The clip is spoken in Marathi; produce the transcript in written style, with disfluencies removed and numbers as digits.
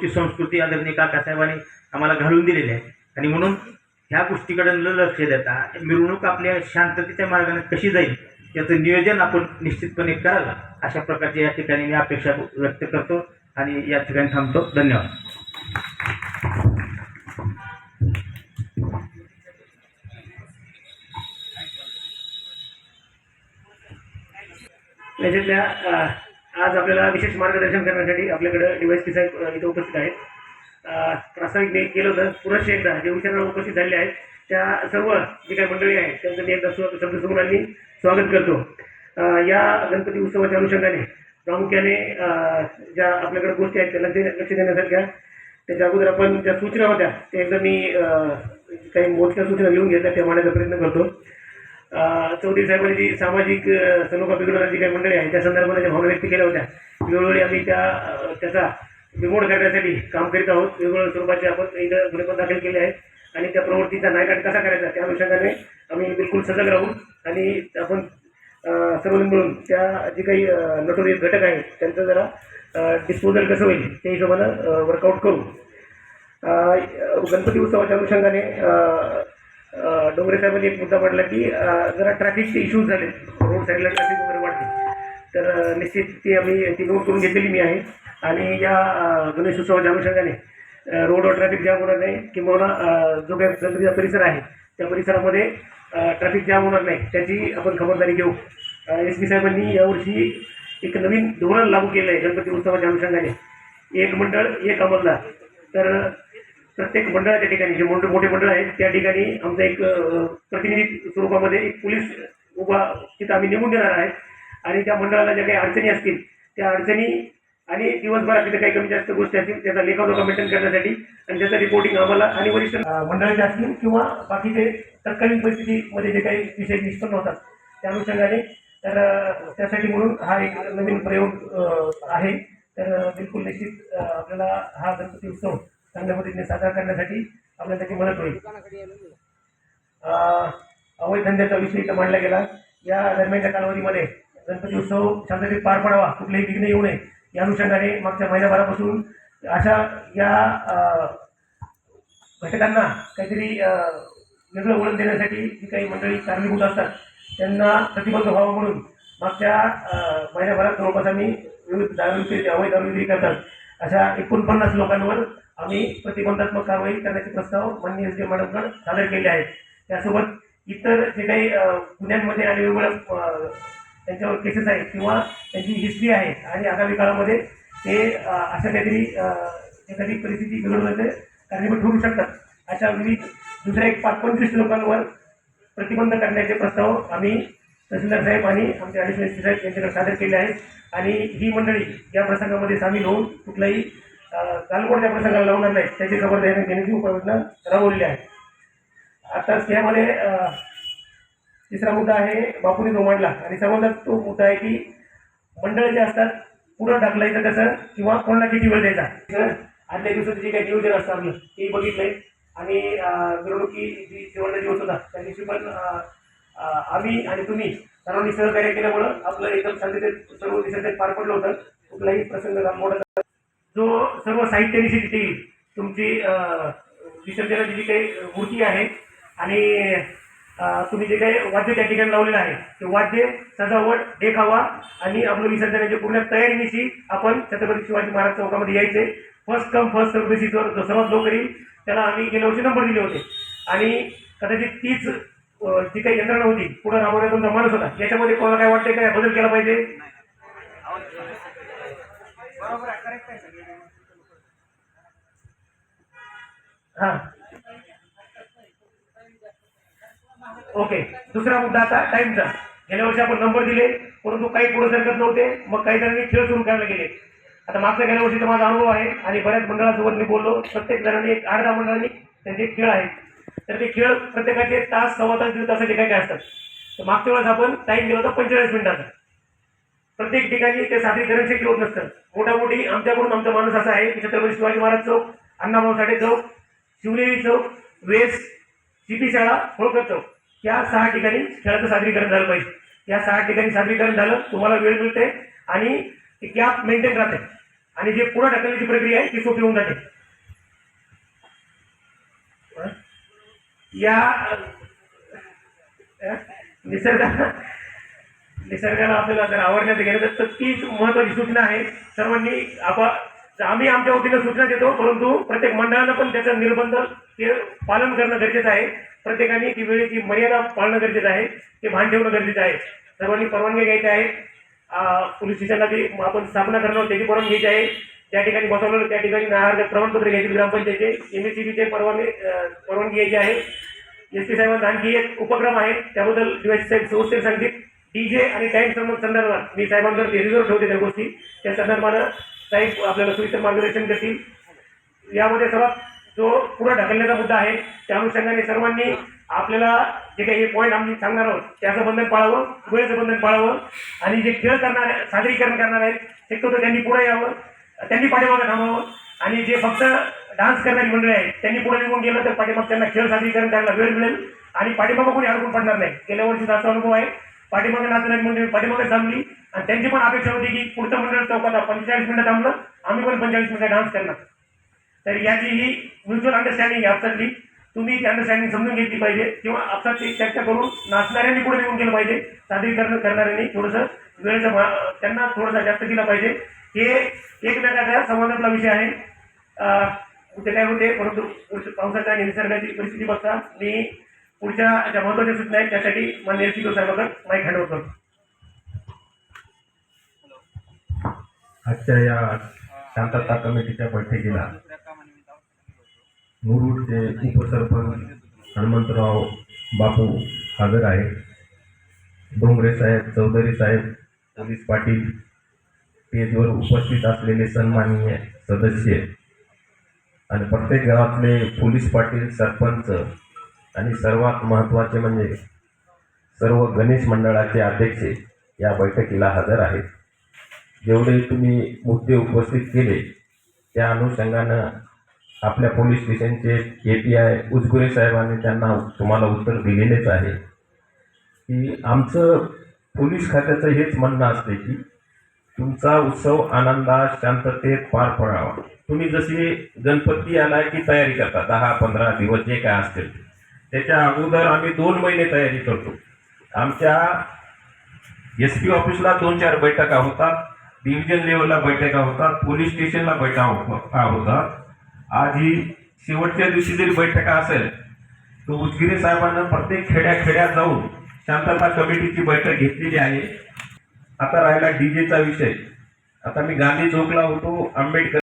मिरवणूकची संस्कृती आदरणीय काकासाहेबांनी आम्हाला घालून दिलेली आहे आणि म्हणून ह्या गोष्टीकडे लक्ष देता मिरवणूक आपल्या शांततेच्या मार्गाने कशी जाईल याचं नियोजन आपण निश्चितपणे करावं अशा प्रकारची या ठिकाणी मी अपेक्षा व्यक्त करतो आणि या ठिकाणी थांबतो. धन्यवाद. याच्यातल्या आज आपल्याला विशेष मार्गदर्शन करण्यासाठी आपल्याकडे DYSP साहेब इथे उपस्थित आहेत. प्रास्ताविक मी केलं होतं पुरुष एकदा जे विचारांना उपस्थित झालेले आहेत त्या सर्व जी काही मंडळी आहेत त्यांचं मी एकदा शब्द समोरांनी स्वागत करतो. या गणपती उत्सवाच्या अनुषंगाने प्रामुख्याने ज्या आपल्याकडे गोष्टी आहेत त्याला लक्ष देण्यासारख्या त्याच्या अगोदर आपण ज्या सूचना होत्या त्या एकदा मी काही मोजक्या सूचना लिहून घेतल्या त्या मांडण्याचा प्रयत्न करतो. चौधरी साहेबांनी जी सामाजिक सलोखा बिघडवणारी जी काही मंडळी आहे त्या संदर्भाने ज्या भावना व्यक्त केल्या होत्या वेळोवेळी आम्ही त्याचा बिमोड करण्यासाठी काम करीत आहोत. वेगवेगळ्या स्वरूपाचे आपण इथं गुन्हे पण दाखल केले आहेत आणि त्या प्रवृत्तीचा नायकाट कसा करायचा त्या अनुषंगाने आम्ही बिलकुल सजग राहू आणि आपण सर्वजण मिळून त्या जे काही नटोरियस घटक आहेत त्यांचं जरा डिस्पोजल कसं होईल त्या हिशोबानं वर्कआउट करू. गणपती उत्सवाच्या अनुषंगाने डोंगरे साहेबांनी एक मुद्दा मांडला की जरा ट्रॅफिकचे इश्यूज झाले, रोड साईडला ट्रॅफिक वगैरे वाढते, तर निश्चित ती नोट करून घेतलेली मी आहे आणि या गणेश उत्सवाच्या अनुषंगाने रोडवर ट्रॅफिक जाम होणार नाही किंवा जो काही गणपतीचा परिसर आहे त्या परिसरामध्ये ट्रॅफिक जाम होणार नाही त्याची आपण खबरदारी घेऊ. SP साहेबांनी यावर्षी एक नवीन धोरण लागू केलं आहे गणपती उत्सवाच्या अनुषंगाने. एक मंडळ एक अंमलदार, तर प्रत्येक मंडळाच्या ठिकाणी जे मोठे मंडळ आहेत त्या ठिकाणी आमचा एक प्रतिनिधी स्वरूपामध्ये एक पोलीस उभा तिथं आम्ही नेमून देणार आहे आणि त्या मंडळाला ज्या काही अडचणी असतील त्या अडचणी आणि दिवसभरात तिथे काही कमी जास्त गोष्टी असतील त्याचा लेखाजोखा मेंटेन करण्यासाठी आणि त्याचं रिपोर्टिंग आम्हाला आणि वरिष्ठ मंडळाचे असतील किंवा बाकीचे तत्कालीन परिस्थितीमध्ये जे काही विषय निष्पन्न होतात त्या अनुषंगाने, तर त्यासाठी म्हणून हा एक नवीन प्रयोग आहे. तर बिलकुल निश्चित आपल्याला हा गणपती उत्सव चांगल्या पद्धतीने साजरा करण्यासाठी आपल्याला त्याची मदत होईल. अवैध धंद्याचा विषय इथं मांडला गेला. या दरम्यानच्या कालावधीमध्ये गणपती उत्सव शांततेत पार पडावा, कुठलेही विघ्न येऊ नये या अनुषंगाने मागच्या महिन्याभरापासून अशा या घटकांना काहीतरी वेगळं वळण देण्यासाठी जी काही मंडळी कारणीभूत असतात त्यांना प्रतिबंध व्हावं म्हणून मागच्या महिन्याभरात जवळपास आम्ही विविध दारू अवैध दारू विक्री करतात अशा 49 लोकांवर आम्ही प्रतिबंधात्मक कारवाई करण्याचे प्रस्ताव माननीय SP मॅडमकडे सादर केले आहेत. त्यासोबत इतर जे काही गुन्ह्यांमध्ये आणि वेगवेगळ्या त्यांच्यावर केसेस आहेत किंवा त्यांची हिस्ट्री आहे आणि आगामी काळामध्ये ते अशा काहीतरी एखादी परिस्थिती बिघडवण्याचे कारणीभूत ठरू शकतात अशा विविध दुसऱ्या एक 25 लोकांवर प्रतिबंध करण्याचे प्रस्ताव आम्ही तहसीलदार साहेब आणि आमचे ॲडिशनल SP साहेब यांच्याकडे सादर केले आहेत आणि ही मंडळी या प्रसंगामध्ये सामील होऊन कुठलाही गालबोट त्या प्रसंगाला लावणार नाही त्याची खबरदारी घेण्याची उपाययोजना राबवलेली आहे. आता त्यामध्ये तिसरा मुद्दा आहे बापूंनी जो मांडला आणि सर्वांचा तो मुद्दा आहे की मंडळ जे असतात पुढं ढकलायचं कसं किंवा कोणाला किती वेळ द्यायचा. आदल्या दिवसाचं जे काही नियोजन असतं आपलं ते बघितलंय आणि मिरवणुकी जी शेवटचा दिवस होता त्या दिवशी पण आम्ही आणि तुम्ही सर्वांनी सहकार्य केल्यामुळं आपलं एकदम शांततेत सर्व दिवसात पार पडलं होतं. कुठलाही प्रसंग मोठा जो सर्व साहित्य निश्चित येईल तुमची विसर्जनाची जी काही मूर्ती आहे आणि तुम्ही जे काही वाद्य त्या ठिकाणी लावलेलं आहे ते वाद्य सजावट देखावा आणि आपलं विसर्जनाची पूर्ण तयारीनिशी आपण छत्रपती शिवाजी महाराज चौकामध्ये यायचे. फर्स्ट कम फर्स्ट सर्व बेसिसवर जो सर्वात लवकर येईल त्याला आम्ही गेल्या वर्षी नंबर दिले होते आणि कदाचित तीच जी काही यंत्रणा होती पुढे राबवण्याचा तुमचा माणूस होता. याच्यामध्ये कोणाला काय वाटतंय काय बदल केला पाहिजे? हां ओके. दुसरा मुद्दा आता टाईमचा. गेल्या वर्षी आपण नंबर दिले परंतु काही पुढे सरकत नव्हते, मग काही जणांनी खेळ सुरू करायला गेले. आता मागच्या गेल्या वर्षीचा माझा अनुभव आहे आणि बऱ्याच मंडळासोबत मी बोललो. प्रत्येक जणांनी 8-10 मंडळांनी त्यांचे खेळ आहेत तर ते खेळ प्रत्येकाचे तास सव्वा तास दीड तासाचे काय काय असतात. तर मागच्या वेळेस आपण टाईम दिला होता 45 मिनिटाचा. प्रत्येक ठिकाणी ते सादरीकरण शक्य होत नसतं. मोठामोठी आमच्याकडून आमचा माणूस असा आहे की छत्रपती शिवाजी महाराज चौक, अण्णाभाऊ साठे चौक, शिवनेरी चौक, वेस, CP शाळा, होळकर चौक या 6 ठिकाणी खेळाचं सादरीकरण झालं पाहिजे. या 6 ठिकाणी सादरीकरण झालं तुम्हाला वेळ मिळते आणि गॅप मेंटेन राहते. आणि जे पुढे ढकलण्याची प्रक्रिया आहे ती सोपी होऊन जाते. या निसर्गाला आपल्याला जर आवडण्याचं गेलं तर तीच महत्वाची सूचना आहे. सर्वांनी आम्ही आमच्या वतीनं सूचना देतो, परंतु प्रत्येक मंडळानं पण त्याचं निर्बंध ते पालन करणं गरजेचं आहे. प्रत्येकाने ती वेळेची मर्यादा पाळणं गरजेचं आहे, ते भान ठेवणं गरजेचं आहे. सर्वांनी परवानगी घ्यायच्या आहेत. पोलीस स्टेशनला जी आपण स्थापना करणार त्याची परवानगी घ्यायची आहे. त्या ठिकाणी बसवलेलं त्या ठिकाणी नागरिक प्रमाणपत्र घ्यायचे ग्रामपंचायतीचे, MSCBचे परवानगी घ्यायची आहे. SP साहेबांचा आणखी एक उपक्रम आहे, त्याबद्दल DYC साहेब सविस्तर सांगतील. DJ आणि टाईम संदर्भात मी साहेबांकडे रिझर्व ठेवते त्या गोष्टी, त्या संदर्भानं साहेब आपल्याला सविस्तर मार्गदर्शन करतील. यामध्ये सर्वात जो पुढे ढकलण्याचा मुद्दा आहे त्या अनुषंगाने सर्वांनी आपल्याला जे काही पॉईंट आम्ही सांगणार आहोत त्याचं बंधन पाळावं, वेळेचं बंधन पाळावं आणि जे खेळ करणारे सादरीकरण करणार आहेत शक्यतो त्यांनी पुढे यावं, त्यांनी पाठीमागे थांबावं आणि जे फक्त डान्स करणारी मंडळी आहेत त्यांनी पुढे निघून गेलं तर पाठीमाग त्यांना खेळ सादरीकरण करायला वेळ मिळेल आणि पाठीमागं कोणी अडकून पडणार नाही. गेल्या वर्षीचा असा अनुभव आहे, पाठीमागे नाचणारी मंडळी पाठीमागे थांबली आणि त्यांची पण अपेक्षा होती की पुढचं मंडळ चौकात 45 मिनिटं थांबलं, आम्ही पण 45 मिनिटं डान्स करणार. तर याची ही म्युच्युअल अंडरस्टँडिंग आहे आपसातली, तुम्ही ती अंडरस्टँडिंग समजून घेतली पाहिजे किंवा आपसातली चर्चा करून नाचणाऱ्यांनी पुढे निघून गेलं पाहिजे, सादरीकरण करणाऱ्यांनी थोडंसं वेळेचं त्यांना थोडासा जास्त दिला पाहिजे. हे एकमेकाचा संवादातला विषय आहे. कुठे काय होते, परंतु पावसाच्या आणि निसर्गाची परिस्थिती बघता मी पुढच्या ज्या महत्वाच्या सूचना आहेत त्यासाठी माननीय SP साहेबांकडे माईक हँडओव्हर करतो. आजच्या या शांतता कमिटीच्या बैठकीला मुरुडचे उपसरपंच हनुमंतराव बापू हजर आहे. डोंगरे साहेब, चौधरी साहेब, पोलीस पाटील, स्टेजवर उपस्थित असलेले सन्माननीय सदस्य आणि प्रत्येक गावातले पोलीस पाटील, सरपंच आणि सर्वात महत्त्वाचे म्हणजे सर्व गणेश मंडळाचे अध्यक्ष या बैठकीला हजर आहेत. जेवढे तुम्ही मुद्दे उपस्थित केले त्या अनुषंगानं आपल्या पोलीस स्टेशनचे API उजगुरे साहेबांनी त्यांना तुम्हाला उत्तर दिलेलेच आहे की आमचं पोलीस खात्याचं हेच म्हणणं असते की तुमचा उत्सव आनंदात शांततेत पार पडावा. तुम्ही जशी गणपती आला की तयारी करता 10-15 दिवस जे काय असतील, त्याच्या अगोदर आम्ही 2 महिने तयारी करतो. आमच्या SP ऑफिसला 2-4 बैठका होतात, डिव्हिजन लेवलला बैठका होतात, पोलीस स्टेशनला बैठका होतात. आज ही शेवटच्या दिवशी जरी बैठका असेल तर उजगिरे साहेबांना प्रत्येक खेड्यात जाऊन शांतता कमिटीची बैठक घेतलेली आहे. आता राहिला DJचा विषय. आता मी गांधी चौकला होतो, आंबेडकर